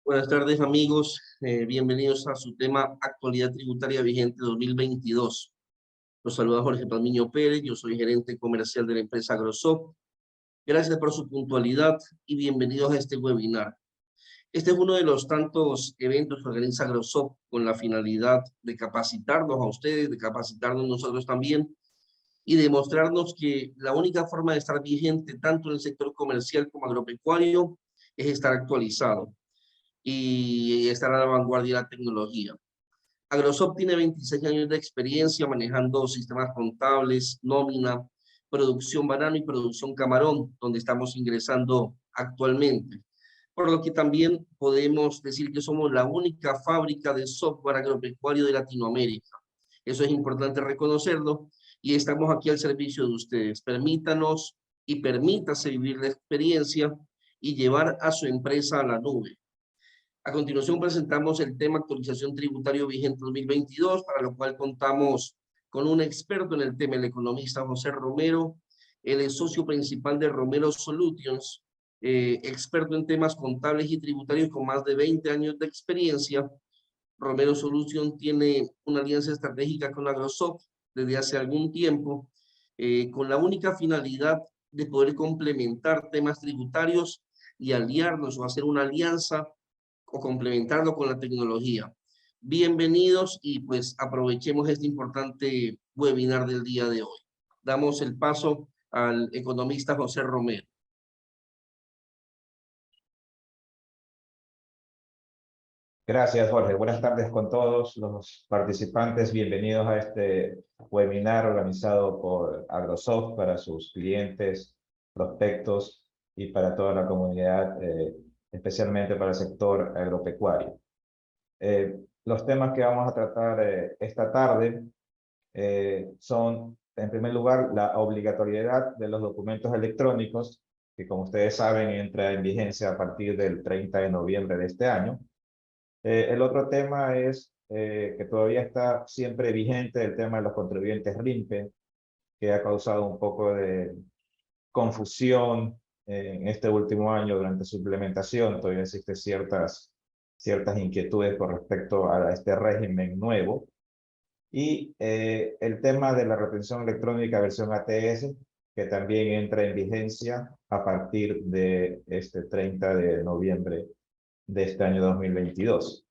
Buenas tardes, amigos. Bienvenidos a su tema Actualidad Tributaria Vigente 2022. Los saluda Jorge Palmiño Pérez, yo soy gerente comercial de la empresa Agrosoft. Gracias por su puntualidad y bienvenidos a este webinar. Este es uno de los tantos eventos que organiza Agrosoft con la finalidad de capacitarnos a ustedes, de capacitarnos nosotros también y demostrarnos que la única forma de estar vigente tanto en el sector comercial como agropecuario es estar actualizado y estar a la vanguardia de la tecnología. Agrosoft tiene 26 años de experiencia manejando sistemas contables, nómina, producción banano y producción camarón, donde estamos ingresando actualmente. Por lo que también podemos decir que somos la única fábrica de software agropecuario de Latinoamérica. Eso es importante reconocerlo y estamos aquí al servicio de ustedes. Permítanos y permítase vivir la experiencia y llevar a su empresa a la nube. A continuación presentamos el tema actualización tributario vigente 2022, para lo cual contamos con un experto en el tema, el economista José Romero. Él es socio principal de Romero Solutions, experto en temas contables y tributarios con más de 20 años de experiencia. Romero Solutions tiene una alianza estratégica con Agrosoft desde hace algún tiempo, con la única finalidad de poder complementar temas tributarios y aliarnos o hacer una alianza o complementarlo con la tecnología. Bienvenidos y pues aprovechemos este importante webinar del día de hoy. Damos el paso al economista José Romero. Gracias, Jorge. Buenas tardes con todos los participantes. Bienvenidos a este webinar organizado por Agrosoft para sus clientes, prospectos y para toda la comunidad, especialmente para el sector agropecuario. Los temas que vamos a tratar esta tarde son, en primer lugar, la obligatoriedad de los documentos electrónicos, que como ustedes saben entra en vigencia a partir del 30 de noviembre de este año. El otro tema es que todavía está siempre vigente el tema de los contribuyentes RIMPE, que ha causado un poco de confusión en este último año durante su implementación. Todavía existen ciertas inquietudes con respecto a este régimen nuevo. Y el tema de la retención electrónica versión ATS, que también entra en vigencia a partir de este 30 de noviembre de este año 2022.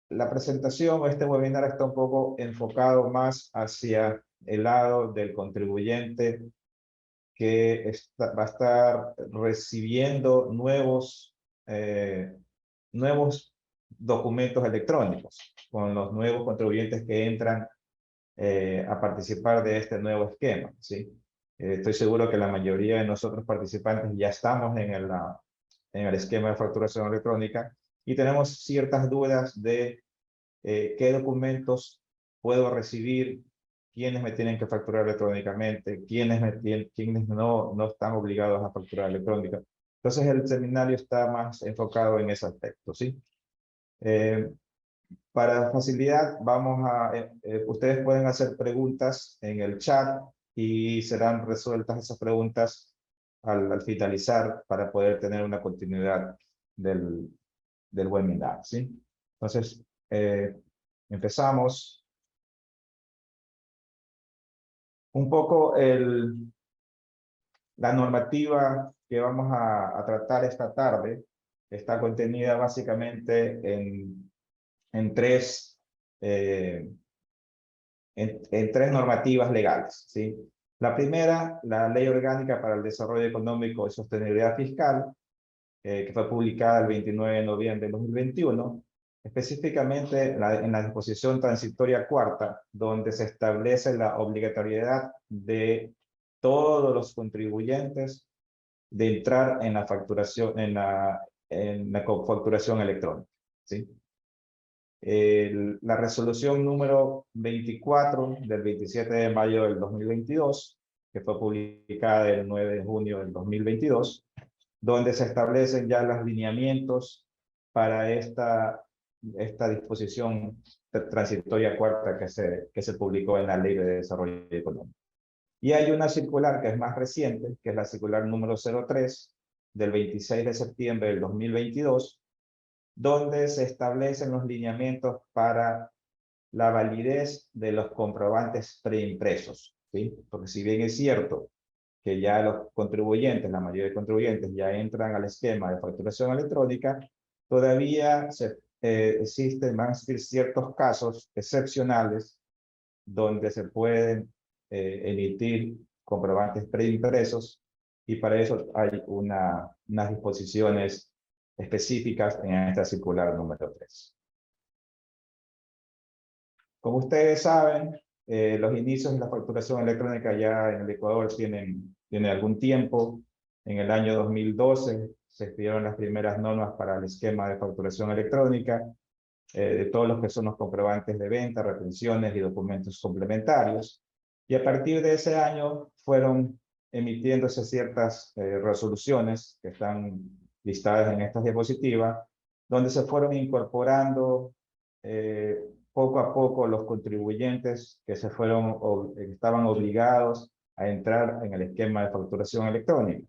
La presentación, este webinar está un poco enfocado más hacia el lado del contribuyente que va a estar recibiendo nuevos documentos electrónicos con los nuevos contribuyentes que entran a participar de este nuevo esquema, ¿sí? Estoy seguro que la mayoría de nosotros participantes ya estamos en el esquema de facturación electrónica y tenemos ciertas dudas de qué documentos puedo recibir, quiénes me tienen que facturar electrónicamente, quiénes no están obligados a facturar electrónica. Entonces el seminario está más enfocado en ese aspecto, ¿sí? Para facilidad, ustedes pueden hacer preguntas en el chat y serán resueltas esas preguntas al finalizar para poder tener una continuidad del webinar, ¿sí? Entonces, empezamos. Un poco la normativa que vamos a tratar esta tarde está contenida básicamente en tres normativas legales, ¿sí? La primera, la Ley Orgánica para el Desarrollo Económico y Sostenibilidad Fiscal, que fue publicada el 29 de noviembre de 2021, específicamente en la disposición transitoria cuarta, donde se establece la obligatoriedad de todos los contribuyentes de entrar en la facturación, en la facturación electrónica, ¿sí? La resolución número 24 del 27 de mayo del 2022, que fue publicada el 9 de junio del 2022, donde se establecen ya los lineamientos para esta disposición transitoria cuarta que se publicó en la Ley de Desarrollo Económico. Y hay una circular que es más reciente, que es la circular número 03, del 26 de septiembre del 2022, donde se establecen los lineamientos para la validez de los comprobantes preimpresos, ¿sí? Porque si bien es cierto que ya los contribuyentes, la mayoría de contribuyentes ya entran al esquema de facturación electrónica, todavía existen más ciertos casos excepcionales donde se pueden emitir comprobantes preimpresos, y para eso hay unas disposiciones específicas en esta circular número 3. Como ustedes saben, los inicios de la facturación electrónica ya en el Ecuador tienen algún tiempo. En el año 2012 se expidieron las primeras normas para el esquema de facturación electrónica, de todos los que son los comprobantes de venta, retenciones y documentos complementarios. Y a partir de ese año fueron emitiéndose ciertas resoluciones que están listadas en esta diapositiva, donde se fueron incorporando poco a poco los contribuyentes que estaban obligados a entrar en el esquema de facturación electrónica.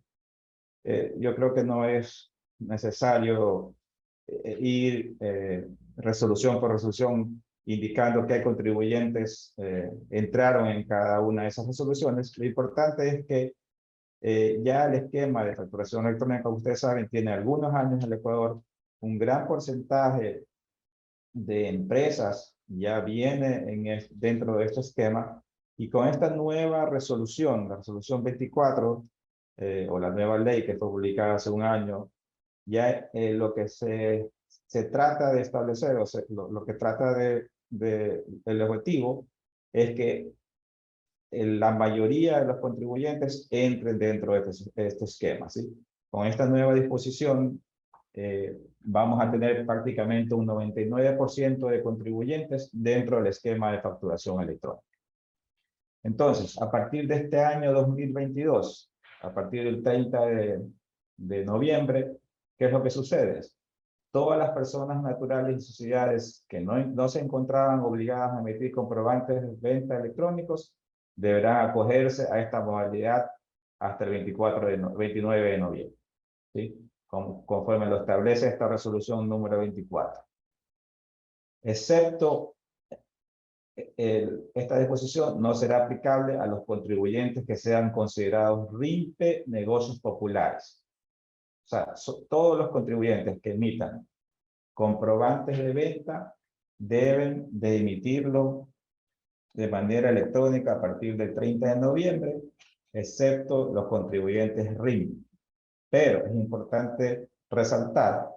Yo creo que no es necesario ir resolución por resolución indicando qué contribuyentes entraron en cada una de esas resoluciones. Lo importante es que ya el esquema de facturación electrónica, como ustedes saben, tiene algunos años en el Ecuador. Un gran porcentaje de empresas ya viene dentro de este esquema, y con esta nueva resolución, la resolución 24, o la nueva ley que fue publicada hace un año, ya lo que se trata de establecer, o sea, lo que trata el objetivo es que la mayoría de los contribuyentes entren dentro de este esquema, ¿sí? Con esta nueva disposición vamos a tener prácticamente un 99% de contribuyentes dentro del esquema de facturación electrónica. Entonces, a partir de este año 2022, a partir del 30 de noviembre, ¿qué es lo que sucede? Todas las personas naturales y sociedades que no se encontraban obligadas a emitir comprobantes de venta electrónicos deberán acogerse a esta modalidad hasta el 29 de noviembre, ¿sí? Conforme lo establece esta resolución número 24. Excepto esta disposición no será aplicable a los contribuyentes que sean considerados RIMPE negocios populares. O sea, todos los contribuyentes que emitan comprobantes de venta deben de emitirlo de manera electrónica a partir del 30 de noviembre, excepto los contribuyentes RIMPE. Pero es importante resaltar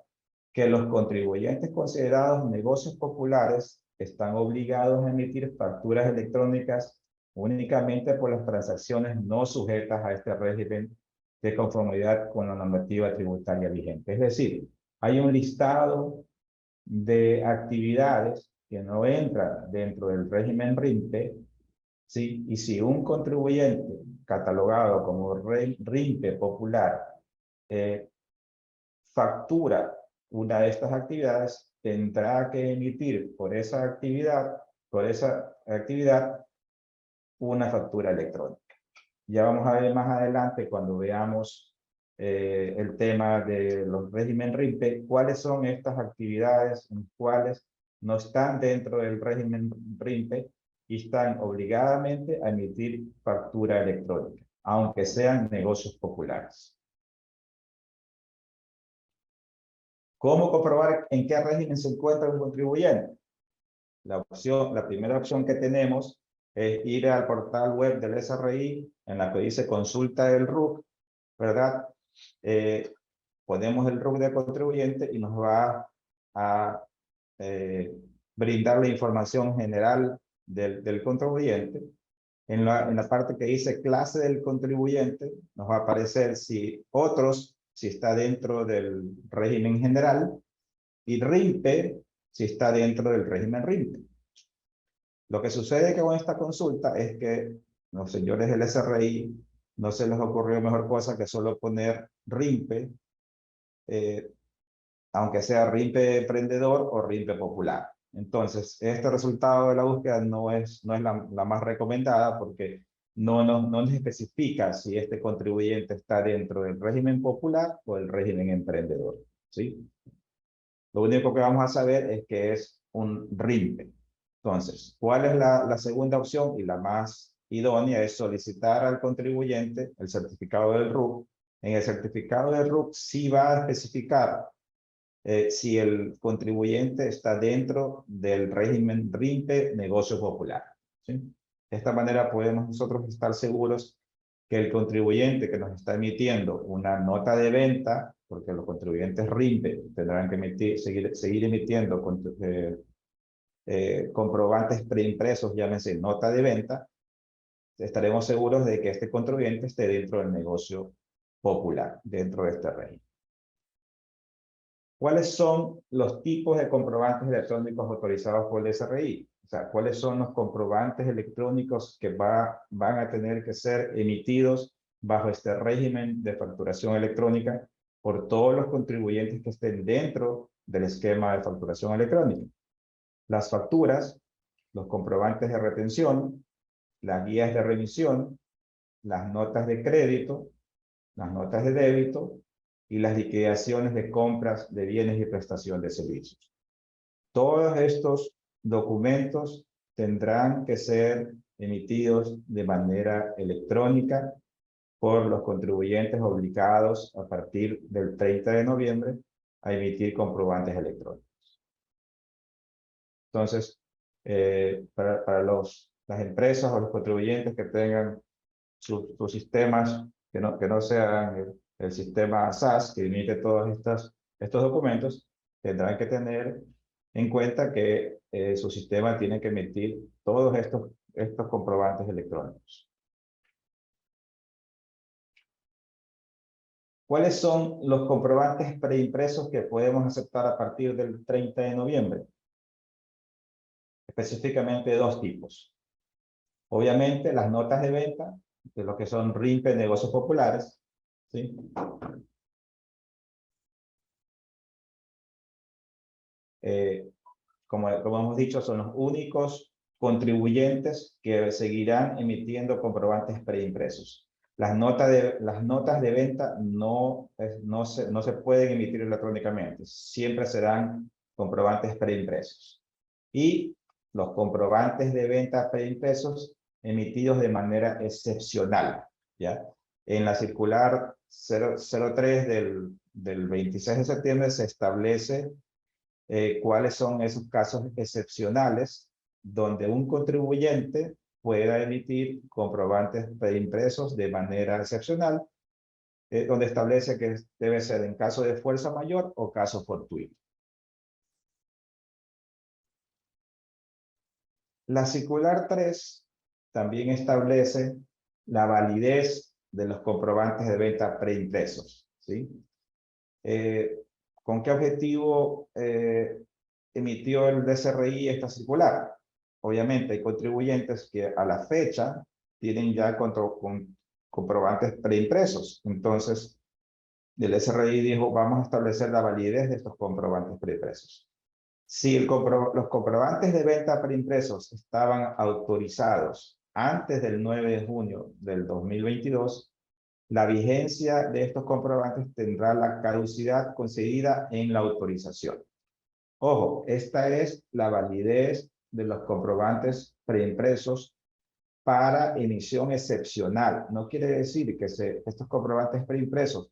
que los contribuyentes considerados negocios populares están obligados a emitir facturas electrónicas únicamente por las transacciones no sujetas a este régimen de conformidad con la normativa tributaria vigente. Es decir, hay un listado de actividades que no entran dentro del régimen RIMPE, ¿sí? Y si un contribuyente catalogado como RIMPE popular factura una de estas actividades, tendrá que emitir por esa actividad una factura electrónica. Ya vamos a ver más adelante, cuando veamos el tema de los régimen RIMPE, cuáles son estas actividades en cuáles no están dentro del régimen RIMPE y están obligadamente a emitir factura electrónica, aunque sean negocios populares. ¿Cómo comprobar en qué régimen se encuentra un contribuyente? La primera opción que tenemos es ir al portal web del SRI, en la que dice consulta del RUC, ¿verdad? Ponemos el RUC de contribuyente y nos va a brindar la información general del contribuyente. En la parte que dice clase del contribuyente, nos va a aparecer si está dentro del régimen general, y RIMPE, si está dentro del régimen RIMPE. Lo que sucede con esta consulta es que los señores del SRI no se les ocurrió mejor cosa que solo poner RIMPE, aunque sea RIMPE emprendedor o RIMPE popular. Entonces, este resultado de la búsqueda no es la más recomendada, porque no nos especifica si este contribuyente está dentro del régimen popular o el régimen emprendedor, ¿sí? Lo único que vamos a saber es que es un RIMPE. Entonces, ¿cuál es la segunda opción y la más idónea? Es solicitar al contribuyente el certificado del RUC. En el certificado del RUC sí va a especificar si el contribuyente está dentro del régimen RIMPE negocio popular, ¿sí? De esta manera podemos nosotros estar seguros que el contribuyente que nos está emitiendo una nota de venta, porque los contribuyentes RIMPE tendrán que seguir emitiendo comprobantes preimpresos, llámense nota de venta, estaremos seguros de que este contribuyente esté dentro del negocio popular, dentro de este régimen. ¿Cuáles son los tipos de comprobantes electrónicos autorizados por el SRI? O sea, ¿cuáles son los comprobantes electrónicos que van a tener que ser emitidos bajo este régimen de facturación electrónica por todos los contribuyentes que estén dentro del esquema de facturación electrónica? Las facturas, los comprobantes de retención, las guías de remisión, las notas de crédito, las notas de débito y las liquidaciones de compras de bienes y prestación de servicios. Todos estos documentos tendrán que ser emitidos de manera electrónica por los contribuyentes obligados a partir del 30 de noviembre a emitir comprobantes electrónicos. Entonces, para las empresas o los contribuyentes que tengan sus sistemas que no sean el sistema SAS que emite todos estos documentos, tendrán que tener en cuenta que su sistema tiene que emitir todos estos comprobantes electrónicos. ¿Cuáles son los comprobantes preimpresos que podemos aceptar a partir del 30 de noviembre? Específicamente dos tipos. Obviamente las notas de venta, de lo que son RIMPE, negocios populares, ¿sí? Como hemos dicho, son los únicos contribuyentes que seguirán emitiendo comprobantes preimpresos. Las notas de venta no se pueden emitir electrónicamente, siempre serán comprobantes preimpresos. Y los comprobantes de venta preimpresos emitidos de manera excepcional, ¿ya? En la circular 003 del 26 de septiembre se establece cuáles son esos casos excepcionales donde un contribuyente pueda emitir comprobantes preimpresos de manera excepcional, donde establece que debe ser en caso de fuerza mayor o caso fortuito. La circular 3 también establece la validez de los comprobantes de venta preimpresos, ¿sí? ¿Con qué objetivo emitió el DSRI esta circular? Obviamente hay contribuyentes que a la fecha tienen ya comprobantes preimpresos. Entonces, el DSRI dijo, vamos a establecer la validez de estos comprobantes preimpresos. Si los comprobantes de venta preimpresos estaban autorizados antes del 9 de junio del 2022, la vigencia de estos comprobantes tendrá la caducidad concedida en la autorización. Ojo, esta es la validez de los comprobantes preimpresos para emisión excepcional. No quiere decir que estos comprobantes preimpresos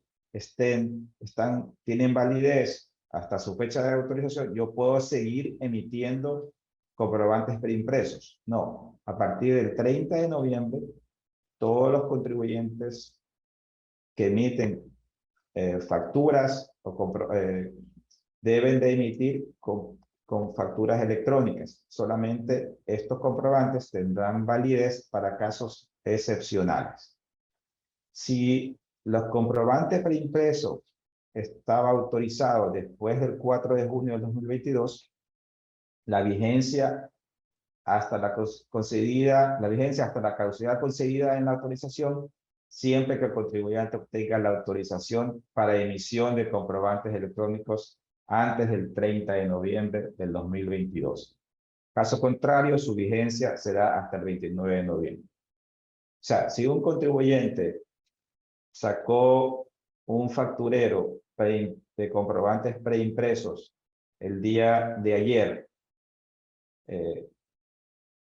tienen validez hasta su fecha de autorización. Yo puedo seguir emitiendo comprobantes preimpresos. No, a partir del 30 de noviembre, todos los contribuyentes que emiten facturas deben de emitir con facturas electrónicas. Solamente estos comprobantes tendrán validez para casos excepcionales. Si los comprobantes preimpresos estaban autorizados después del 4 de junio del 2022, la vigencia hasta la caducidad concedida en la autorización, siempre que el contribuyente obtenga la autorización para emisión de comprobantes electrónicos antes del 30 de noviembre del 2022. Caso contrario, su vigencia será hasta el 29 de noviembre. sea, si un contribuyente sacó un facturero de comprobantes preimpresos el día de ayer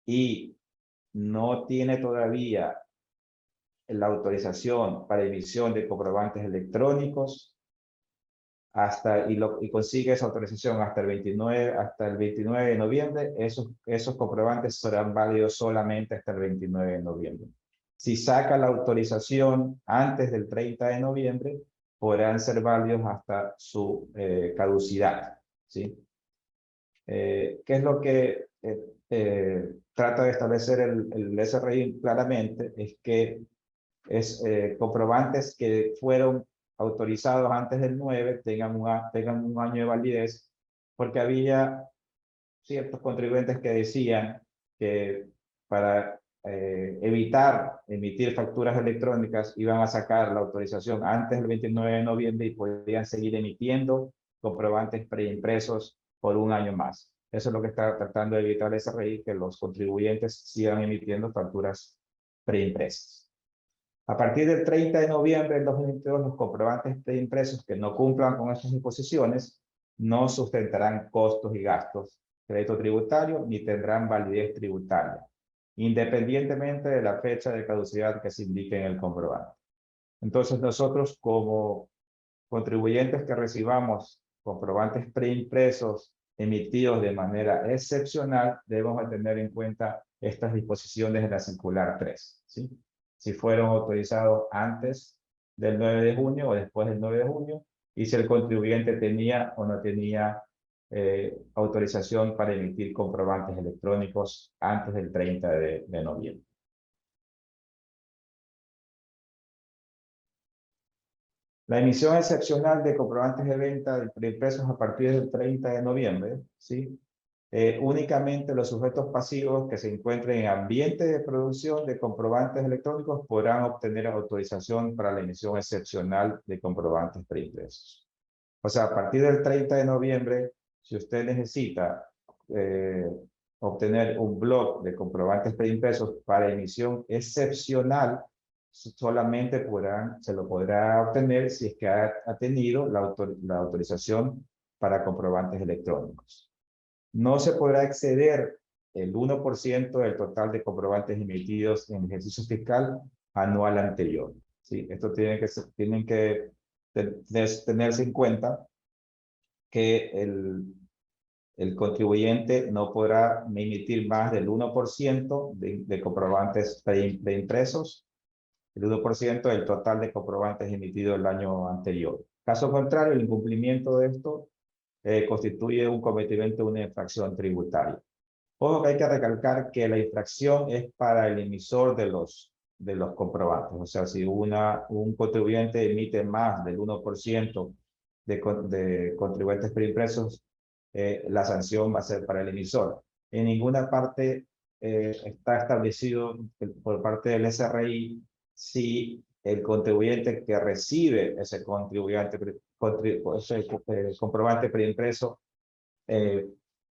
y no tiene todavía la autorización para emisión de comprobantes electrónicos, y consigue esa autorización hasta el 29 de noviembre, esos comprobantes serán válidos solamente hasta el 29 de noviembre. Si saca la autorización antes del 30 de noviembre, podrán ser válidos hasta su caducidad, ¿sí? ¿Qué es lo que trata de establecer el SRI claramente? Es que comprobantes que fueron autorizados antes del 9 tengan un año de validez, porque había ciertos contribuyentes que decían que para evitar emitir facturas electrónicas iban a sacar la autorización antes del 29 de noviembre y podían seguir emitiendo comprobantes preimpresos por un año más. Eso es lo que está tratando de evitar el SRI, que los contribuyentes sigan emitiendo facturas preimpresas. A partir del 30 de noviembre del 2022, los comprobantes preimpresos que no cumplan con estas disposiciones no sustentarán costos y gastos de crédito tributario ni tendrán validez tributaria, independientemente de la fecha de caducidad que se indique en el comprobante. Entonces, nosotros como contribuyentes que recibamos comprobantes preimpresos emitidos de manera excepcional, debemos tener en cuenta estas disposiciones de la circular 3, ¿sí? Si fueron autorizados antes del 9 de junio o después del 9 de junio, y si el contribuyente tenía o no tenía autorización para emitir comprobantes electrónicos antes del 30 de noviembre. La emisión excepcional de comprobantes de venta de preimpresos a partir del 30 de noviembre, ¿sí? Únicamente los sujetos pasivos que se encuentren en ambiente de producción de comprobantes electrónicos podrán obtener autorización para la emisión excepcional de comprobantes preimpresos. O sea, a partir del 30 de noviembre, si usted necesita obtener un bloque de comprobantes preimpresos para emisión excepcional, solamente se lo podrá obtener si es que ha tenido la autorización para comprobantes electrónicos. No se podrá exceder el 1% del total de comprobantes emitidos en el ejercicio fiscal anual anterior, ¿sí? Esto tienen que tenerse en cuenta que el contribuyente no podrá emitir más del 1% de comprobantes preimpresos, el 1% del total de comprobantes emitidos el año anterior. Caso contrario, el incumplimiento de esto constituye un cometimiento de una infracción tributaria. Ojo que hay que recalcar que la infracción es para el emisor de los comprobantes. O sea, si un contribuyente emite más del 1% de contribuyentes preimpresos, la sanción va a ser para el emisor. En ninguna parte está establecido por parte del SRI si el contribuyente que recibe ese comprobante preimpreso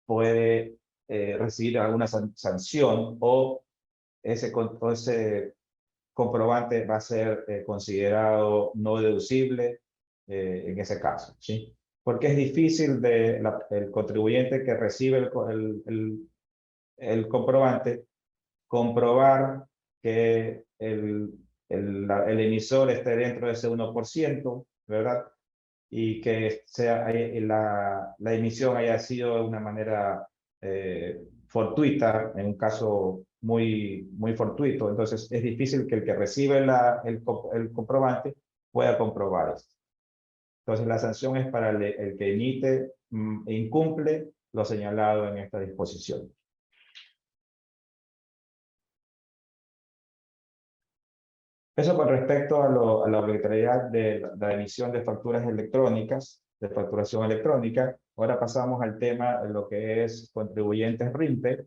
puede recibir alguna sanción o ese comprobante va a ser considerado no deducible en ese caso, ¿sí? Porque es difícil el contribuyente que recibe el comprobante comprobar que el emisor esté dentro de ese 1%, ¿verdad? Y que la emisión haya sido de una manera fortuita, en un caso muy fortuito. Entonces es difícil que el que recibe el comprobante pueda comprobar esto. Entonces la sanción es para el que emite e incumple lo señalado en esta disposición. Eso con respecto a la obligatoriedad de la emisión de facturas electrónicas, de facturación electrónica. Ahora pasamos al tema de lo que es contribuyentes RIMPE.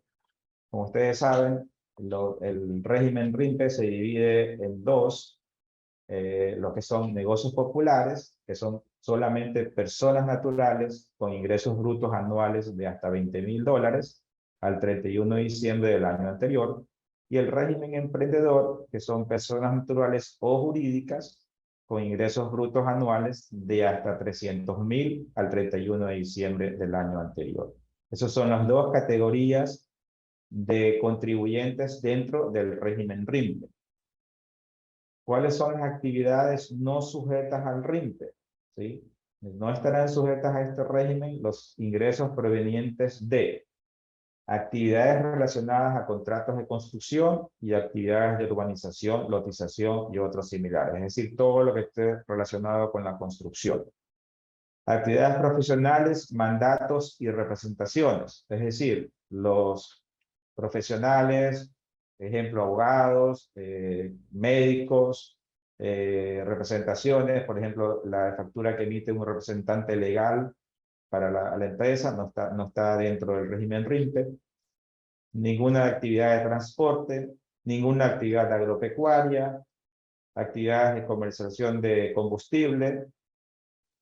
Como ustedes saben, el régimen RIMPE se divide en dos, lo que son negocios populares, que son solamente personas naturales con ingresos brutos anuales de hasta $20,000 al 31 de diciembre del año anterior, y el régimen emprendedor, que son personas naturales o jurídicas con ingresos brutos anuales de hasta 300.000 al 31 de diciembre del año anterior. Esas son las dos categorías de contribuyentes dentro del régimen RIMPE. ¿Cuáles son las actividades no sujetas al RIMPE? ¿Sí? No estarán sujetas a este régimen los ingresos provenientes de actividades relacionadas a contratos de construcción y actividades de urbanización, lotización y otros similares. Es decir, todo lo que esté relacionado con la construcción. Actividades profesionales, mandatos y representaciones. Es decir, los profesionales, ejemplo, abogados, médicos, representaciones, por ejemplo, la factura que emite un representante legal para la empresa no está dentro del régimen RIMPE. Ninguna actividad de transporte, ninguna actividad agropecuaria, actividades de comercialización de combustible,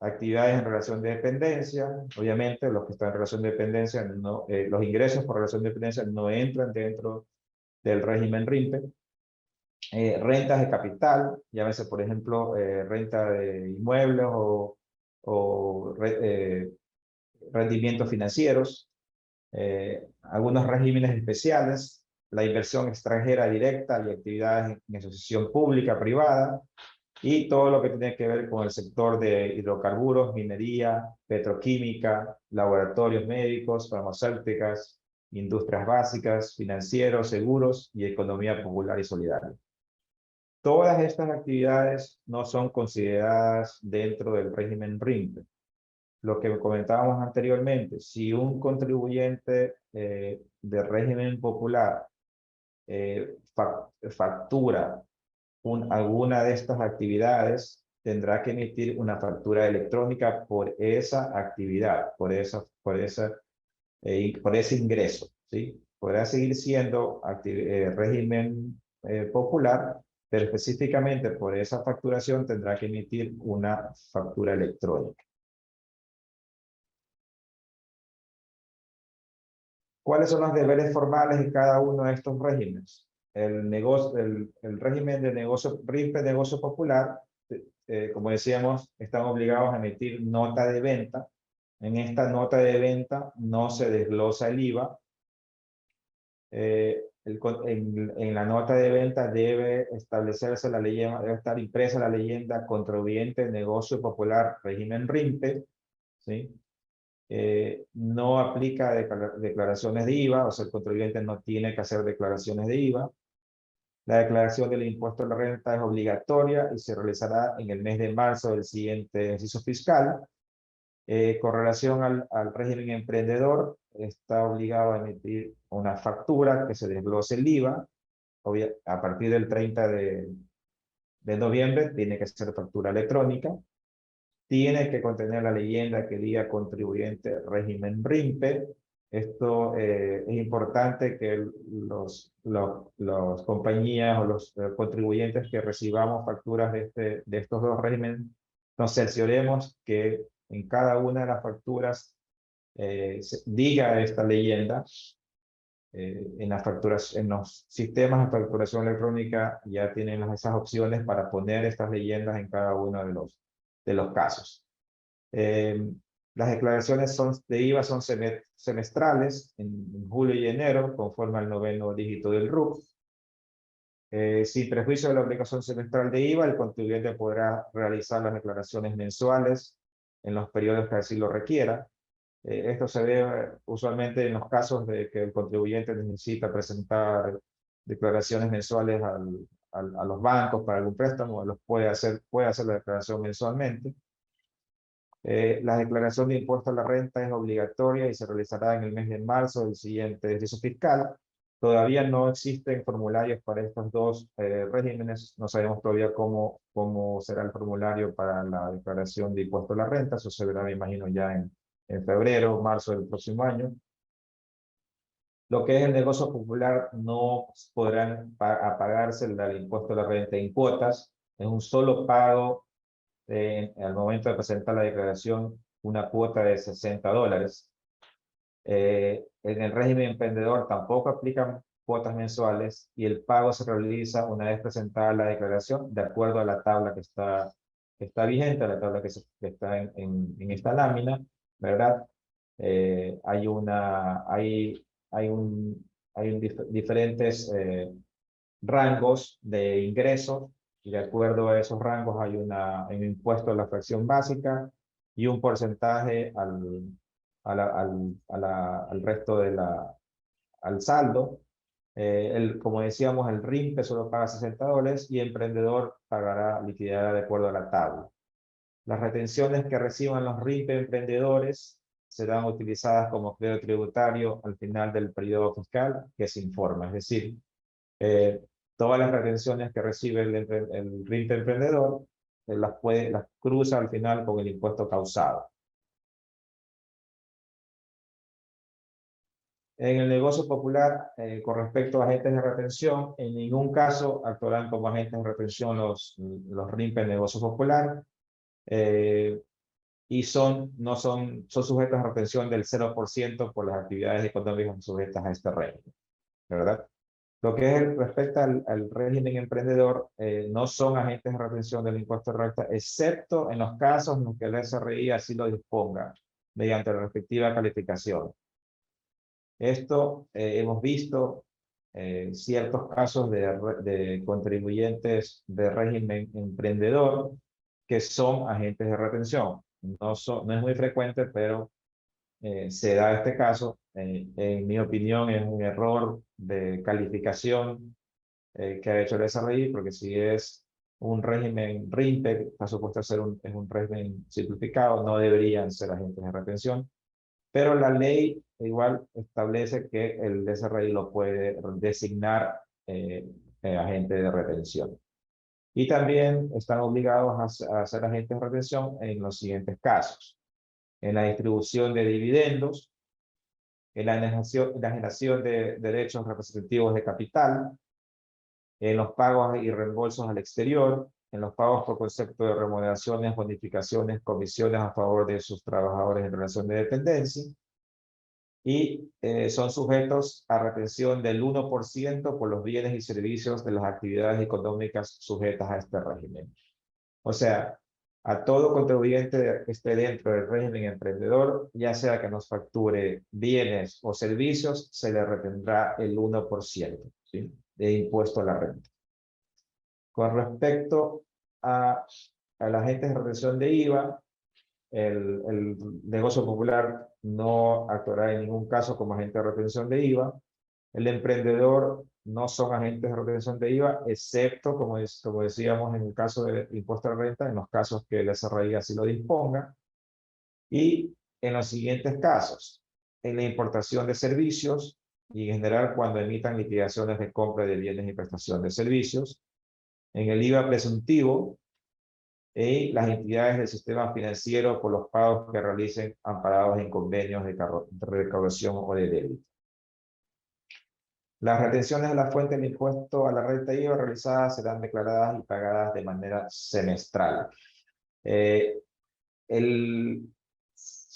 actividades en relación de dependencia. Obviamente, los que están en relación de dependencia, los ingresos por relación de dependencia no entran dentro del régimen RIMPE. Rentas de capital, llámese por ejemplo renta de inmuebles o rendimientos financieros, algunos regímenes especiales, la inversión extranjera directa y actividades en asociación pública, privada, y todo lo que tiene que ver con el sector de hidrocarburos, minería, petroquímica, laboratorios médicos, farmacéuticas, industrias básicas, financieros, seguros y economía popular y solidaria. Todas estas actividades no son consideradas dentro del régimen RIMPE. Lo que comentábamos anteriormente, si un contribuyente de régimen popular factura alguna de estas actividades, tendrá que emitir una factura electrónica por esa actividad, por ese ingreso, ¿sí? Podrá seguir siendo régimen popular, pero específicamente por esa facturación tendrá que emitir una factura electrónica. ¿Cuáles son los deberes formales de cada uno de estos regímenes? El régimen de negocio, RIMPE negocio popular, como decíamos, están obligados a emitir nota de venta. En esta nota de venta no se desglosa el IVA. En la nota de venta debe establecerse la leyenda, debe estar impresa la leyenda contribuyente negocio popular régimen RIMPE, ¿sí? No aplica declaraciones de IVA, o sea, el contribuyente no tiene que hacer declaraciones de IVA. La declaración del impuesto a la renta es obligatoria y se realizará en el mes de marzo del siguiente ejercicio fiscal. Con relación al régimen emprendedor, está obligado a emitir una factura que se desglose el IVA. A partir del 30 de noviembre tiene que ser factura electrónica. Tiene que contener la leyenda que diga contribuyente régimen RIMPE. Esto es importante que los compañías o los contribuyentes que recibamos facturas de estos dos regímenes, nos cercioremos que en cada una de las facturas diga esta leyenda. En los sistemas de facturación electrónica ya tienen esas opciones para poner estas leyendas en cada uno de los casos. Las declaraciones de IVA son semestrales, en julio y enero, conforme al 9º dígito del RUC. Sin prejuicio de la obligación semestral de IVA, el contribuyente podrá realizar las declaraciones mensuales en los periodos que así lo requiera. Esto se ve usualmente en los casos de que el contribuyente necesita presentar declaraciones mensuales a los bancos para algún préstamo, puede hacer la declaración mensualmente. La declaración de impuesto a la renta es obligatoria y se realizará en el mes de marzo del siguiente ejercicio fiscal. Todavía no existen formularios para estos dos regímenes. No sabemos todavía cómo será el formulario para la declaración de impuesto a la renta. Eso se verá, me imagino, ya en febrero, marzo del próximo año. Lo que es el negocio popular no podrán pagarse el impuesto a la renta en cuotas. Es un solo pago al momento de presentar la declaración, una cuota de $60. En el régimen emprendedor tampoco aplican cuotas mensuales y el pago se realiza una vez presentada la declaración de acuerdo a la tabla que está vigente, a la tabla que está en esta lámina, ¿verdad? Hay diferentes rangos de ingresos y de acuerdo a esos rangos hay un impuesto a la fracción básica y un porcentaje al resto al saldo. Como decíamos, el RIMPE solo paga $60 y el emprendedor pagará liquidez de acuerdo a la tabla. Las retenciones que reciban los RIMPE emprendedores serán utilizadas como crédito tributario al final del periodo fiscal que se informa. Es decir, todas las retenciones que recibe el RIMPE emprendedor las cruza al final con el impuesto causado. En el negocio popular, con respecto a agentes de retención, en ningún caso actuarán como agentes de retención los RIMPE en negocio popular y son sujetos a retención del 0% por las actividades económicas sujetas a este régimen, ¿verdad? Lo que respecta al régimen emprendedor, no son agentes de retención del impuesto de renta, excepto en los casos en los que el SRI así lo disponga, mediante la respectiva calificación. Esto hemos visto ciertos casos de contribuyentes de régimen emprendedor que son agentes de retención. No es muy frecuente, pero se da este caso. En mi opinión es un error de calificación que ha hecho el SRI, porque si es un régimen RIMPE, está supuesto a ser es un régimen simplificado, no deberían ser agentes de retención. Pero la ley igual establece que el SRI lo puede designar agente de retención. Y también están obligados a ser agentes de retención en los siguientes casos: en la distribución de dividendos, en la generación de derechos representativos de capital, en los pagos y reembolsos al exterior, en los pagos por concepto de remuneraciones, bonificaciones, comisiones a favor de sus trabajadores en relación de dependencia, y son sujetos a retención del 1% por los bienes y servicios de las actividades económicas sujetas a este régimen. O sea, a todo contribuyente que esté dentro del régimen emprendedor, ya sea que nos facture bienes o servicios, se le retendrá el 1%, ¿sí?, de impuesto a la renta. Con respecto a la agentes de retención de IVA, el negocio popular no actuará en ningún caso como agente de retención de IVA. El emprendedor no son agentes de retención de IVA, excepto, como decíamos, en el caso del impuesto a la renta, en los casos que el SRI así lo disponga. Y en los siguientes casos: en la importación de servicios y en general cuando emitan liquidaciones de compra de bienes y prestación de servicios, en el IVA presuntivo y las entidades del sistema financiero por los pagos que realicen amparados en convenios de recaudación o de débito. Las retenciones de la fuente del impuesto a la renta IVA realizadas serán declaradas y pagadas de manera semestral. El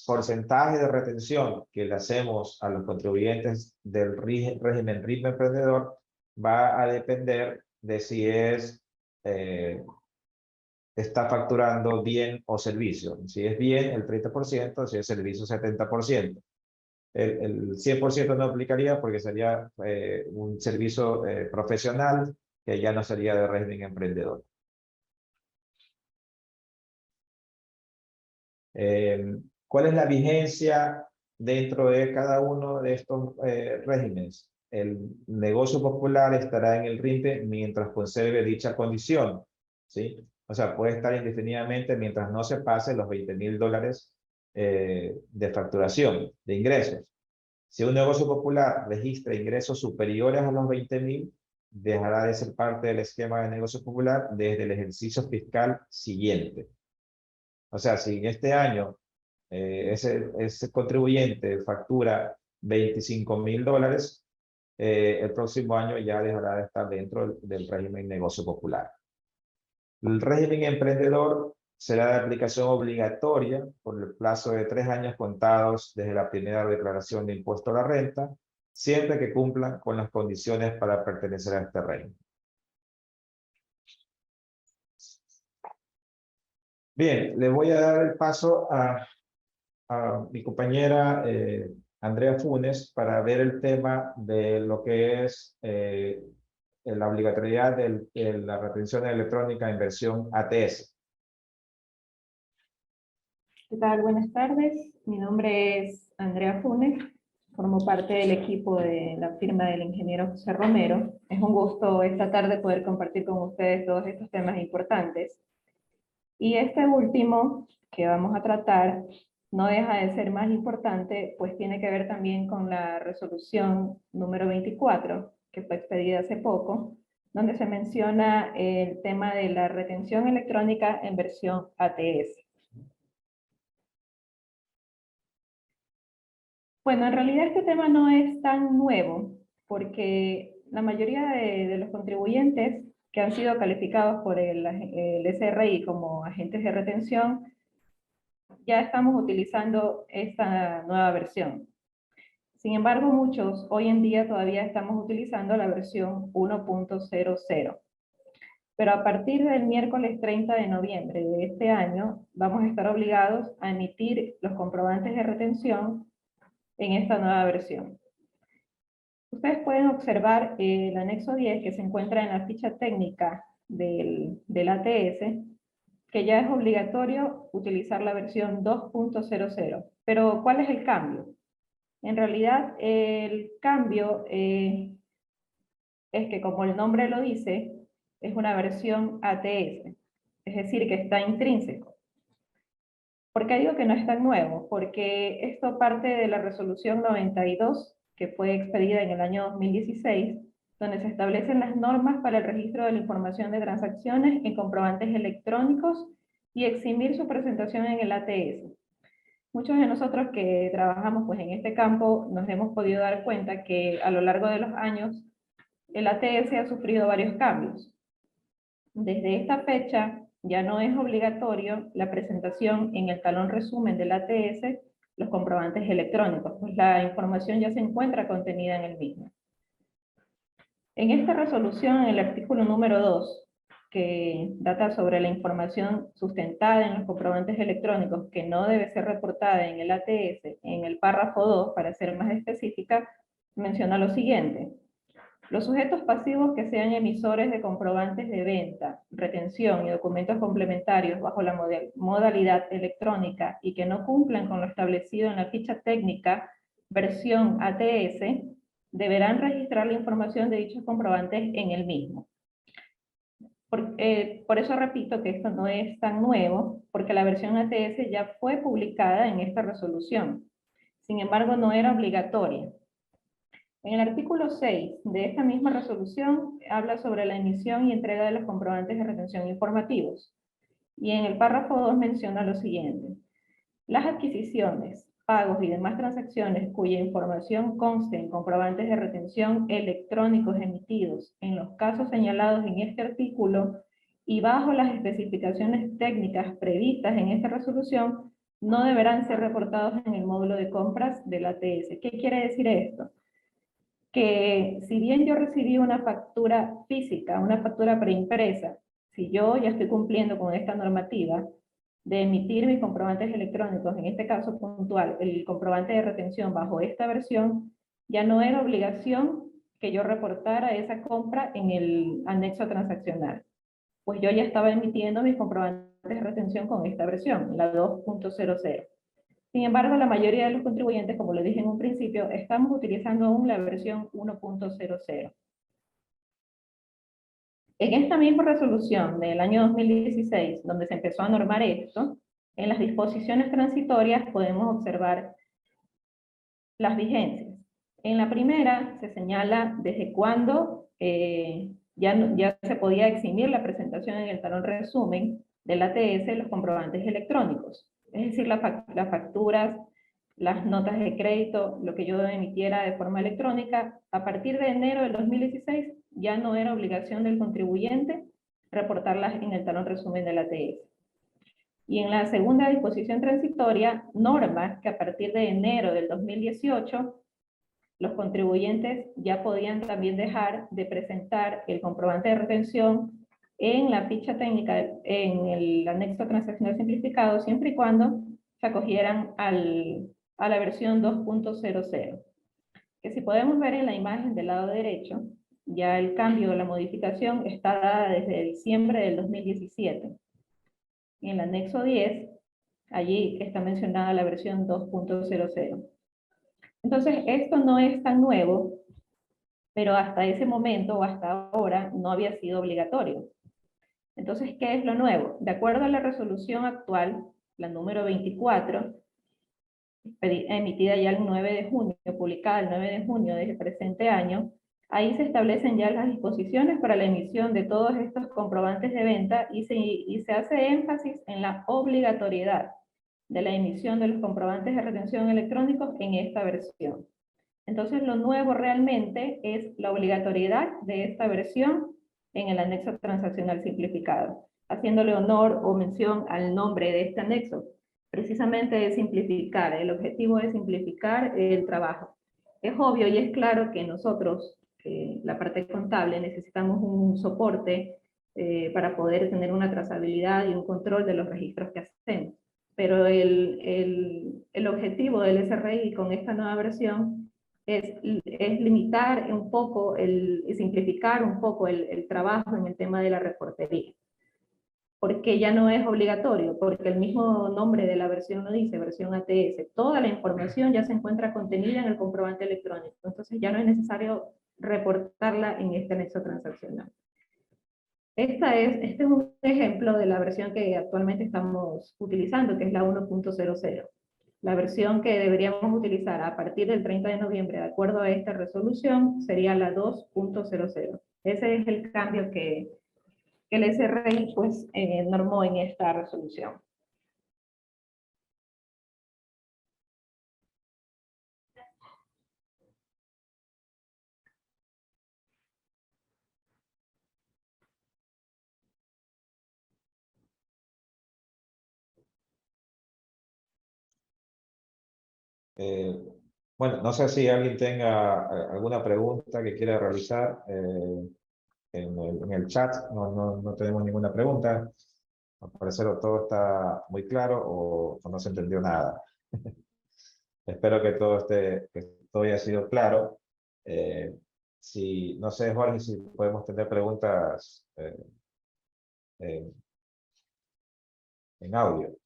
porcentaje de retención que le hacemos a los contribuyentes del régimen RIMPE emprendedor va a depender de si está facturando bien o servicio. Si es bien, el 30%, si es servicio, 70%. El 100% no aplicaría porque sería un servicio profesional que ya no sería de régimen emprendedor. ¿Cuál es la vigencia dentro de cada uno de estos regímenes? El negocio popular estará en el RIMPE mientras conserve dicha condición, ¿sí? O sea, puede estar indefinidamente mientras no se pase los $20,000 de facturación, de ingresos. Si un negocio popular registra ingresos superiores a los 20,000, dejará de ser parte del esquema de negocio popular desde el ejercicio fiscal siguiente. O sea, si en este año ese contribuyente factura $25,000, el próximo año ya dejará de estar dentro del régimen negocio popular. El régimen emprendedor será de aplicación obligatoria por el plazo de 3 años contados desde la primera declaración de impuesto a la renta, siempre que cumplan con las condiciones para pertenecer a este régimen. Bien, le voy a dar el paso a mi compañera Andrea Funes para ver el tema de lo que es la obligatoriedad de la retención electrónica en versión ATS. ¿Qué tal? Buenas tardes. Mi nombre es Andrea Funes. Formo parte del equipo de la firma del ingeniero José Romero. Es un gusto esta tarde poder compartir con ustedes todos estos temas importantes. Y este último que vamos a tratar no deja de ser más importante, pues tiene que ver también con la resolución número 24, que fue expedida hace poco, donde se menciona el tema de la retención electrónica en versión ATS. Bueno, en realidad este tema no es tan nuevo, porque la mayoría de los contribuyentes que han sido calificados por el SRI como agentes de retención, ya estamos utilizando esta nueva versión. Sin embargo, muchos hoy en día todavía estamos utilizando la versión 1.00. Pero a partir del miércoles 30 de noviembre de este año, vamos a estar obligados a emitir los comprobantes de retención en esta nueva versión. Ustedes pueden observar el anexo 10 que se encuentra en la ficha técnica del ATS, que ya es obligatorio utilizar la versión 2.00. Pero, ¿cuál es el cambio? En realidad, el cambio es que, como el nombre lo dice, es una versión ATS, es decir, que está intrínseco. ¿Por qué digo que no es tan nuevo? Porque esto parte de la resolución 92, que fue expedida en el año 2016, donde se establecen las normas para el registro de la información de transacciones en comprobantes electrónicos y eximir su presentación en el ATS. Muchos de nosotros que trabajamos pues, en este campo nos hemos podido dar cuenta que a lo largo de los años el ATS ha sufrido varios cambios. Desde esta fecha ya no es obligatorio la presentación en el talón resumen del ATS los comprobantes electrónicos, pues la información ya se encuentra contenida en el mismo. En esta resolución, en el artículo número 2, que data sobre la información sustentada en los comprobantes electrónicos que no debe ser reportada en el ATS, en el párrafo 2, para ser más específica, menciona lo siguiente: los sujetos pasivos que sean emisores de comprobantes de venta, retención y documentos complementarios bajo la modalidad electrónica y que no cumplan con lo establecido en la ficha técnica versión ATS, deberán registrar la información de dichos comprobantes en el mismo. Por eso repito que esto no es tan nuevo, porque la versión ATS ya fue publicada en esta resolución. Sin embargo, no era obligatoria. En el artículo 6 de esta misma resolución habla sobre la emisión y entrega de los comprobantes de retención informativos. Y en el párrafo 2 menciona lo siguiente: las adquisiciones, pagos y demás transacciones cuya información conste en comprobantes de retención electrónicos emitidos en los casos señalados en este artículo y bajo las especificaciones técnicas previstas en esta resolución, no deberán ser reportados en el módulo de compras del ATS. ¿Qué quiere decir esto? Que si bien yo recibí una factura física, una factura preimpresa, si yo ya estoy cumpliendo con esta normativa de emitir mis comprobantes electrónicos, en este caso puntual, el comprobante de retención bajo esta versión, ya no era obligación que yo reportara esa compra en el anexo transaccional, pues yo ya estaba emitiendo mis comprobantes de retención con esta versión, la 2.00. Sin embargo, la mayoría de los contribuyentes, como les dije en un principio, estamos utilizando aún la versión 1.00. En esta misma resolución del año 2016, donde se empezó a normar esto, en las disposiciones transitorias podemos observar las vigencias. En la primera se señala desde cuándo ya se podía eximir la presentación en el talón resumen del ATS de los comprobantes electrónicos. Es decir, las facturas, las notas de crédito, lo que yo emitiera de forma electrónica, a partir de enero del 2016 ya no era obligación del contribuyente reportarlas en el talón resumen del ATS. Y en la segunda disposición transitoria, norma que a partir de enero del 2018 los contribuyentes ya podían también dejar de presentar el comprobante de retención en la ficha técnica, en el anexo transaccional simplificado, siempre y cuando se acogieran a la versión 2.00. Que si podemos ver en la imagen del lado derecho, ya el cambio, la modificación está dada desde diciembre del 2017. En el anexo 10, allí está mencionada la versión 2.00. Entonces, esto no es tan nuevo, pero hasta ese momento o hasta ahora no había sido obligatorio. Entonces, ¿qué es lo nuevo? De acuerdo a la resolución actual, la número 24, emitida ya el 9 de junio, publicada el 9 de junio del presente año, ahí se establecen ya las disposiciones para la emisión de todos estos comprobantes de venta y se hace énfasis en la obligatoriedad de la emisión de los comprobantes de retención electrónicos en esta versión. Entonces, lo nuevo realmente es la obligatoriedad de esta versión en el anexo transaccional simplificado, haciéndole honor o mención al nombre de este anexo. Precisamente es simplificar, el objetivo es simplificar el trabajo. Es obvio y es claro que nosotros, la parte contable, necesitamos un soporte para poder tener una trazabilidad y un control de los registros que hacemos. Pero el objetivo del SRI con esta nueva versión es limitar un poco, simplificar un poco el trabajo en el tema de la reportería. Porque ya no es obligatorio, porque el mismo nombre de la versión lo dice, versión ATS. Toda la información ya se encuentra contenida en el comprobante electrónico, entonces ya no es necesario reportarla en este anexo transaccional. Este es un ejemplo de la versión que actualmente estamos utilizando, que es la 1.00. La versión que deberíamos utilizar a partir del 30 de noviembre, de acuerdo a esta resolución, sería la 2.00. Ese es el cambio que el SRI pues, normó en esta resolución. Bueno, no sé si alguien tenga alguna pregunta que quiera realizar en el chat. No tenemos ninguna pregunta. Al parecer todo está muy claro o no se entendió nada. Espero que que todo haya sido claro. No sé, Jorge, si podemos tener preguntas en audio.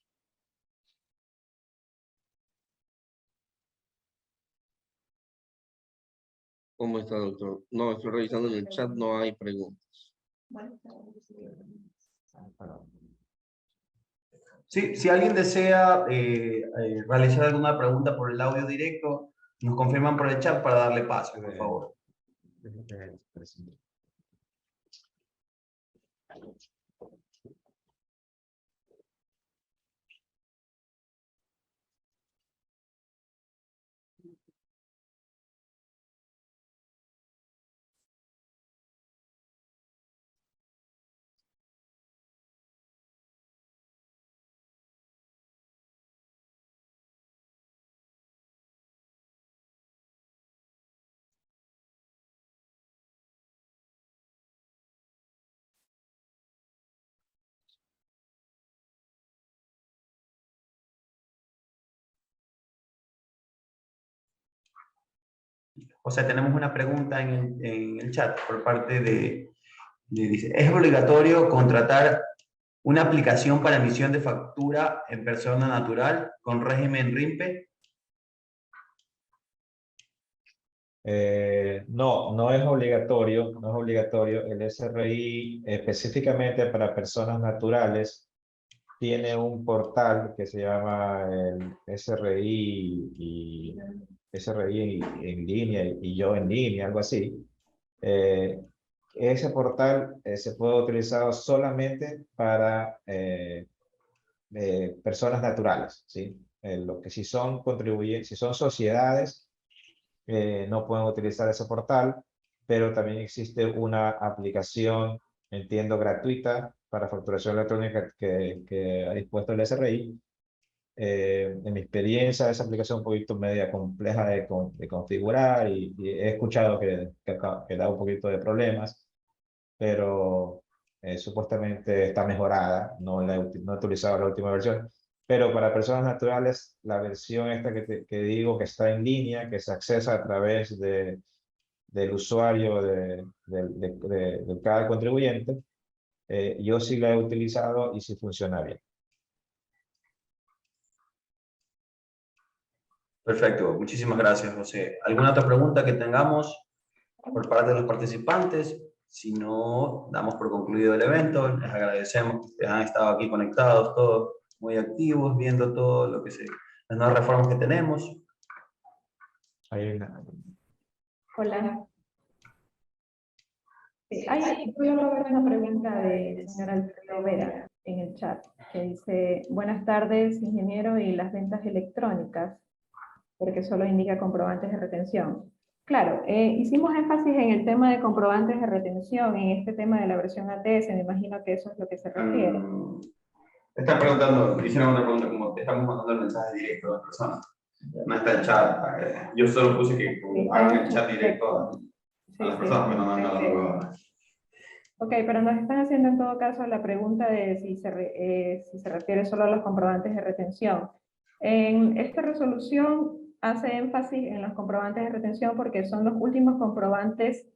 ¿Cómo está, doctor? No, estoy revisando en el chat, no hay preguntas. Sí, si alguien desea realizar alguna pregunta por el audio directo, nos confirman por el chat para darle paso, por favor. O sea, tenemos una pregunta en el chat por parte dice, ¿es obligatorio contratar una aplicación para emisión de factura en persona natural con régimen RIMPE? No es obligatorio, no es obligatorio. El SRI específicamente para personas naturales tiene un portal que se llama el SRI en línea y yo en línea, algo así. Ese portal se puede utilizar solamente para personas naturales, ¿sí? Lo que si son contribuyentes, si son sociedades, no pueden utilizar ese portal, pero también existe una aplicación, entiendo, gratuita para facturación electrónica que ha dispuesto el SRI, En mi experiencia, esa aplicación es un poquito media compleja de configurar y he escuchado que da un poquito de problemas, pero supuestamente está mejorada, no he utilizado la última versión, pero para personas naturales, la versión esta que digo que está en línea, que se accesa a través del usuario de cada contribuyente, yo sí la he utilizado y sí funciona bien. Perfecto, muchísimas gracias, José. ¿Alguna otra pregunta que tengamos por parte de los participantes? Si no, damos por concluido el evento. Les agradecemos que ustedes han estado aquí conectados, todos muy activos, viendo todo lo que las nuevas reformas que tenemos. Hola. Voy a ver una pregunta del señor Alfredo Vera en el chat, que dice: buenas tardes, ingeniero, y las ventas electrónicas, porque solo indica comprobantes de retención. Claro, hicimos énfasis en el tema de comprobantes de retención, en este tema de la versión ATS, me imagino que eso es lo que se refiere. Están preguntando, hicieron una pregunta como, estamos mandando el mensaje directo a las personas. No está el chat. Yo solo puse que hagan el chat directo a las personas, pero no mandaron. Ok, pero nos están haciendo en todo caso la pregunta de si se refiere solo a los comprobantes de retención. En esta resolución hace énfasis en los comprobantes de retención porque son los últimos comprobantes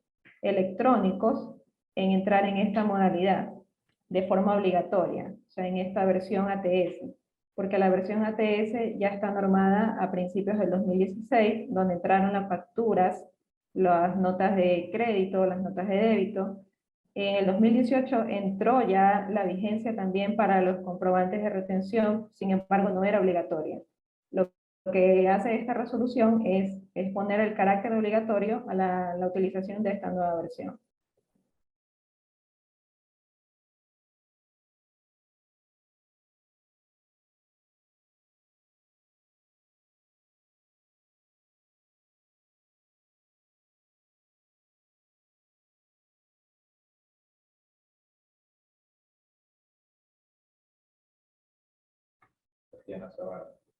electrónicos en entrar en esta modalidad de forma obligatoria, o sea, en esta versión ATS, porque la versión ATS ya está normada a principios del 2016, donde entraron las facturas, las notas de crédito, las notas de débito. En el 2018 entró ya la vigencia también para los comprobantes de retención, sin embargo no era obligatoria. Lo que hace esta resolución es poner el carácter obligatorio a la utilización de esta nueva versión.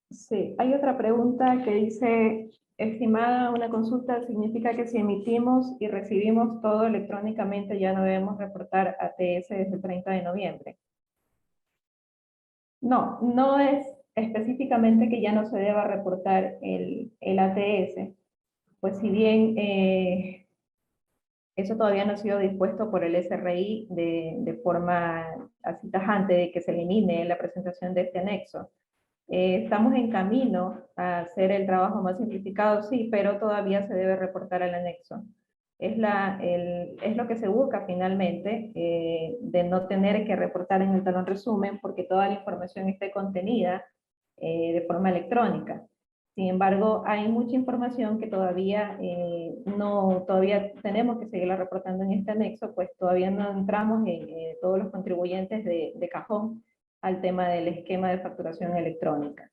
Sí, hay otra pregunta que dice: estimada, una consulta significa que si emitimos y recibimos todo electrónicamente ya no debemos reportar ATS desde el 30 de noviembre. No, no es específicamente que ya no se deba reportar el ATS, pues si bien eso todavía no ha sido dispuesto por el SRI de forma así tajante de que se elimine la presentación de este anexo. Estamos en camino a hacer el trabajo más simplificado, sí, pero todavía se debe reportar el anexo. Es lo que se busca finalmente, de no tener que reportar en el talón resumen, porque toda la información esté contenida de forma electrónica. Sin embargo, hay mucha información que todavía todavía tenemos que seguirla reportando en este anexo, pues todavía no entramos en todos los contribuyentes de cajón al tema del esquema de facturación electrónica.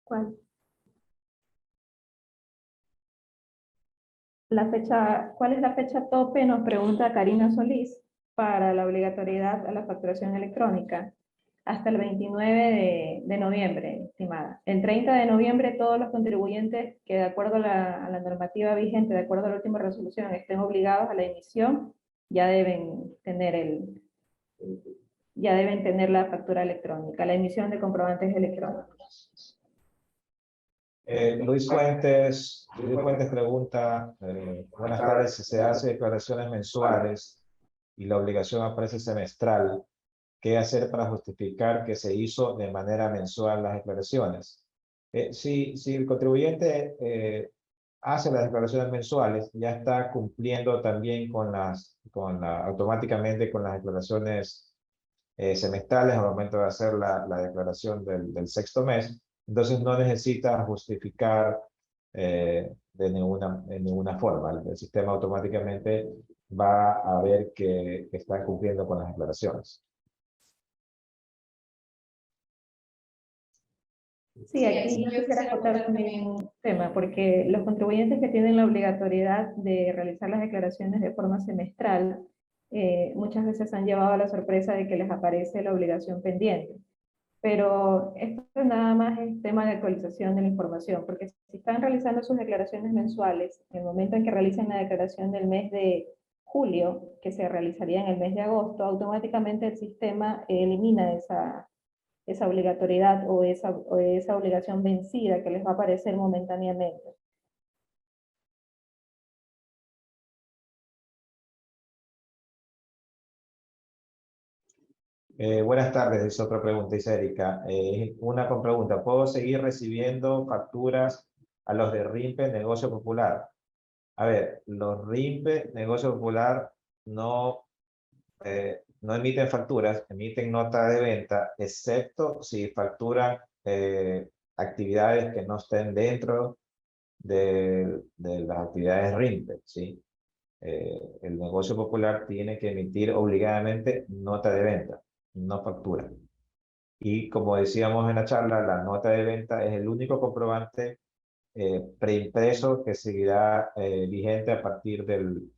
¿Cuál? ¿Cuál es la fecha tope? Nos pregunta Karina Solís, para la obligatoriedad a la facturación electrónica. Hasta el 29 de noviembre, estimada. El 30 de noviembre todos los contribuyentes que de acuerdo a la normativa vigente, de acuerdo a la última resolución, estén obligados a la emisión, ya deben tener la factura electrónica, la emisión de comprobantes electrónicos. Luis Fuentes pregunta, buenas tardes, si se hace declaraciones mensuales y la obligación aparece semestral, ¿qué hacer para justificar que se hizo de manera mensual las declaraciones? Si el contribuyente hace las declaraciones mensuales, ya está cumpliendo también automáticamente con las declaraciones semestrales al momento de hacer la declaración del sexto mes. Entonces no necesita justificar de ninguna forma. El sistema automáticamente va a ver que están cumpliendo con las declaraciones. Sí, aquí yo quisiera acotar también un tema, porque los contribuyentes que tienen la obligatoriedad de realizar las declaraciones de forma semestral, muchas veces han llevado a la sorpresa de que les aparece la obligación pendiente. Pero esto nada más es tema de actualización de la información, porque si están realizando sus declaraciones mensuales, en el momento en que realicen la declaración del mes de julio, que se realizaría en el mes de agosto, automáticamente el sistema elimina esa obligatoriedad o esa obligación vencida que les va a aparecer momentáneamente. Buenas tardes, es otra pregunta, dice Erika. Una con pregunta, ¿puedo seguir recibiendo facturas a los de RIMPE Negocio Popular? A ver, los RIMPE Negocio Popular no emiten facturas, emiten nota de venta, excepto si facturan actividades que no estén dentro de las actividades RIMPE, ¿sí? El negocio popular tiene que emitir obligadamente nota de venta, no factura. Y como decíamos en la charla, la nota de venta es el único comprobante preimpreso que seguirá vigente a partir del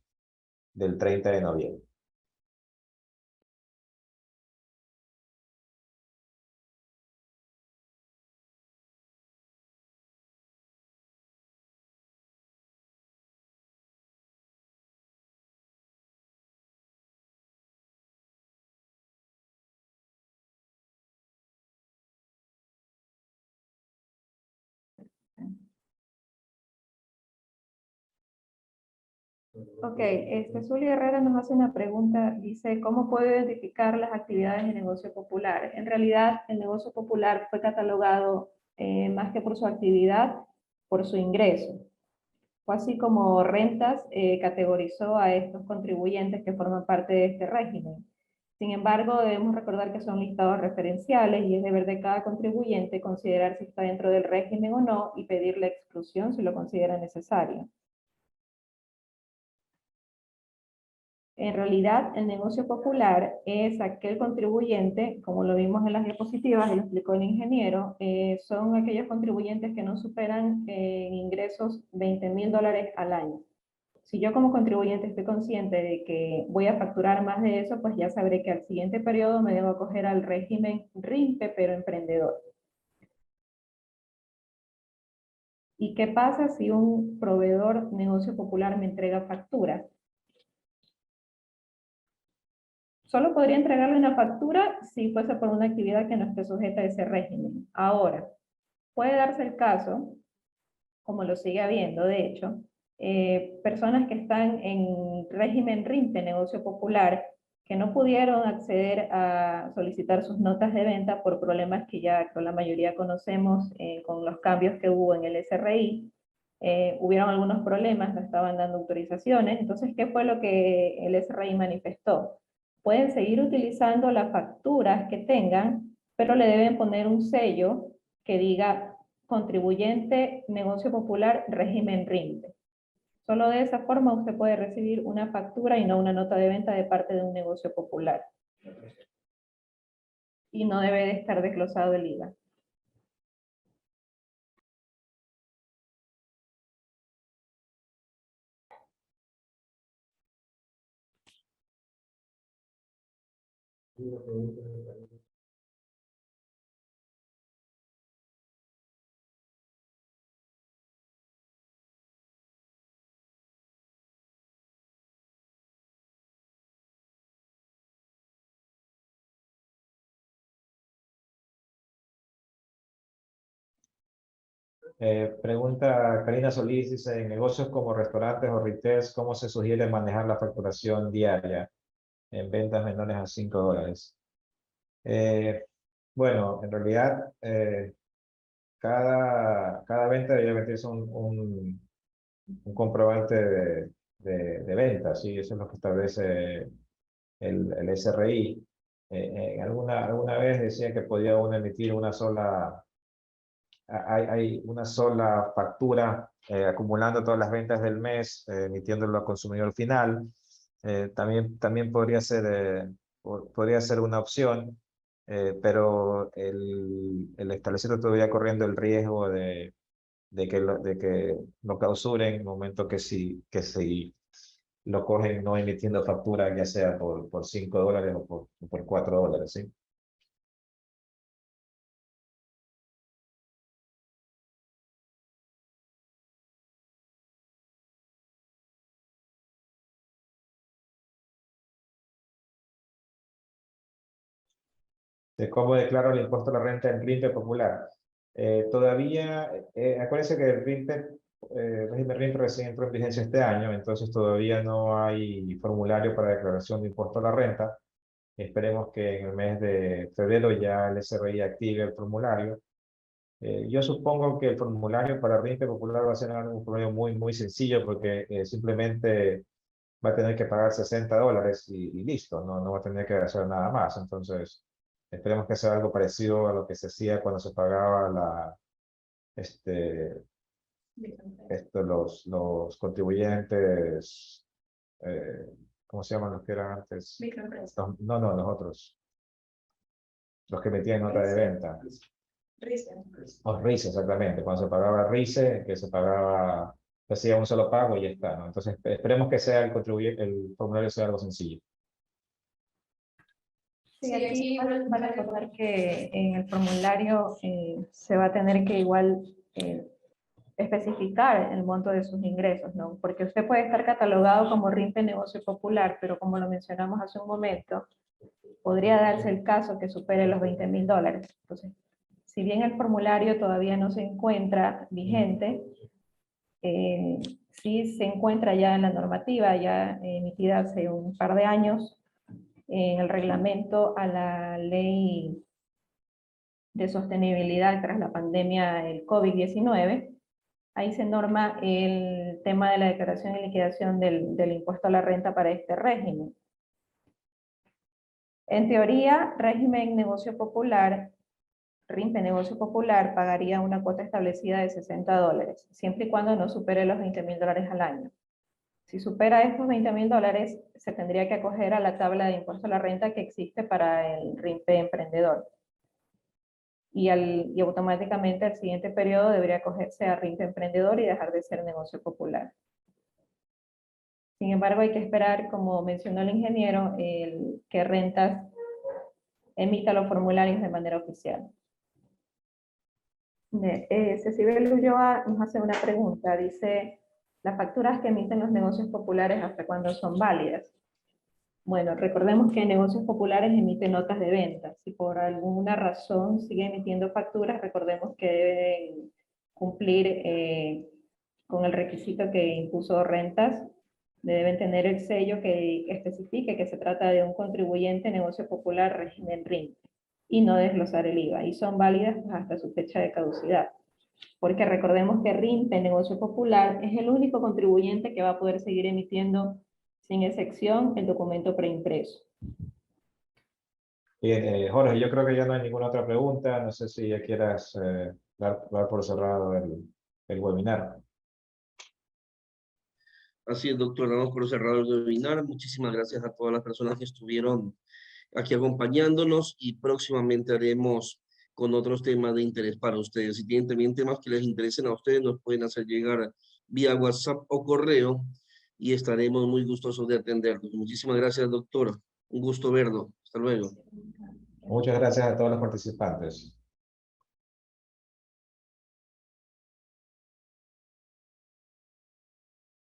30 de noviembre. Ok, Zuli Herrera nos hace una pregunta, dice, ¿cómo puedo identificar las actividades de negocio popular? En realidad, el negocio popular fue catalogado más que por su actividad, por su ingreso. Fue así como Rentas categorizó a estos contribuyentes que forman parte de este régimen. Sin embargo, debemos recordar que son listados referenciales y es deber de cada contribuyente considerar si está dentro del régimen o no y pedir la exclusión si lo considera necesario. En realidad, el negocio popular es aquel contribuyente, como lo vimos en las diapositivas y lo explicó el ingeniero, son aquellos contribuyentes que no superan en ingresos $20,000 al año. Si yo como contribuyente estoy consciente de que voy a facturar más de eso, pues ya sabré que al siguiente periodo me debo acoger al régimen RIMPE, pero emprendedor. ¿Y qué pasa si un proveedor negocio popular me entrega facturas? Solo podría entregarle una factura si fuese por una actividad que no esté sujeta a ese régimen. Ahora, puede darse el caso, como lo sigue habiendo, de hecho, personas que están en régimen RIMPE, negocio popular, que no pudieron acceder a solicitar sus notas de venta por problemas que ya con la mayoría conocemos con los cambios que hubo en el SRI. Hubieron algunos problemas, no estaban dando autorizaciones. Entonces, ¿qué fue lo que el SRI manifestó? Pueden seguir utilizando las facturas que tengan, pero le deben poner un sello que diga contribuyente, negocio popular, régimen RIMPE. Solo de esa forma usted puede recibir una factura y no una nota de venta de parte de un negocio popular. Y no debe de estar desglosado el IVA. Pregunta Karina Solís, dice, en negocios como restaurantes o retails, ¿cómo se sugiere manejar la facturación diaria en ventas menores a $5? Bueno, en realidad, cada venta debería meterse un comprobante de venta, ¿sí? Eso es lo que establece el SRI. Alguna vez decía que podía uno emitir una sola, hay una sola factura acumulando todas las ventas del mes, emitiéndolo al consumidor final. También podría ser una opción, pero el establecimiento todavía corriendo el riesgo de que lo clausuren en el momento que si lo cogen no emitiendo factura, ya sea por $5 o por $4, ¿sí? De cómo declaro el impuesto a la renta en RINPE popular. Todavía, acuérdense que el régimen RINPE recién entró en vigencia este año, entonces todavía no hay formulario para declaración de impuesto a la renta. Esperemos que en el mes de febrero ya el SRI active el formulario. Yo supongo que el formulario para RINPE popular va a ser un formulario muy sencillo, porque simplemente va a tener que pagar $60 y listo, no va a tener que hacer nada más. Entonces, esperemos que sea algo parecido a lo que se hacía cuando se pagaba los contribuyentes, ¿cómo se llaman los que eran antes? No, los otros, los que metían nota de venta. Los RICE, exactamente, cuando se pagaba RICE, que se pagaba, se hacía un solo pago y ya está, ¿no? Entonces, esperemos que sea el formulario sea algo sencillo. Sí, aquí van a recordar que en el formulario se va a tener que igual especificar el monto de sus ingresos, ¿no? Porque usted puede estar catalogado como RINPE negocio popular, pero como lo mencionamos hace un momento, podría darse el caso que supere los $20.000. Entonces, si bien el formulario todavía no se encuentra vigente, sí se encuentra ya en la normativa, ya emitida hace un par de años, en el reglamento a la ley de sostenibilidad tras la pandemia del COVID-19. Ahí se norma el tema de la declaración y liquidación del impuesto a la renta para este régimen. En teoría, régimen negocio popular, RINPE negocio popular, pagaría una cuota establecida de $60, siempre y cuando no supere los $20.000 al año. Si supera estos $20.000, se tendría que acoger a la tabla de impuesto a la renta que existe para el RINPE emprendedor. Y automáticamente al siguiente periodo debería acogerse a RINPE emprendedor y dejar de ser negocio popular. Sin embargo, hay que esperar, como mencionó el ingeniero, que Rentas emita los formularios de manera oficial. Cecibel Ulloa nos hace una pregunta, dice, ¿las facturas que emiten los negocios populares hasta cuándo son válidas? Bueno, recordemos que negocios populares emiten notas de venta. Si por alguna razón sigue emitiendo facturas, recordemos que deben cumplir con el requisito que impuso Rentas. Deben tener el sello que especifique que se trata de un contribuyente negocio popular régimen RINPE y no desglosar el IVA. Y son válidas hasta su fecha de caducidad. Porque recordemos que RINPE negocio popular es el único contribuyente que va a poder seguir emitiendo sin excepción el documento preimpreso. Bien, Jorge, yo creo que ya no hay ninguna otra pregunta. No sé si ya quieras dar por cerrado el webinar. Así es, doctor, damos por cerrado el webinar. Muchísimas gracias a todas las personas que estuvieron aquí acompañándonos y próximamente haremos con otros temas de interés para ustedes. Si tienen también temas que les interesen a ustedes, nos pueden hacer llegar vía WhatsApp o correo y estaremos muy gustosos de atenderlos. Muchísimas gracias, doctor. Un gusto verlo. Hasta luego. Muchas gracias a todos los participantes.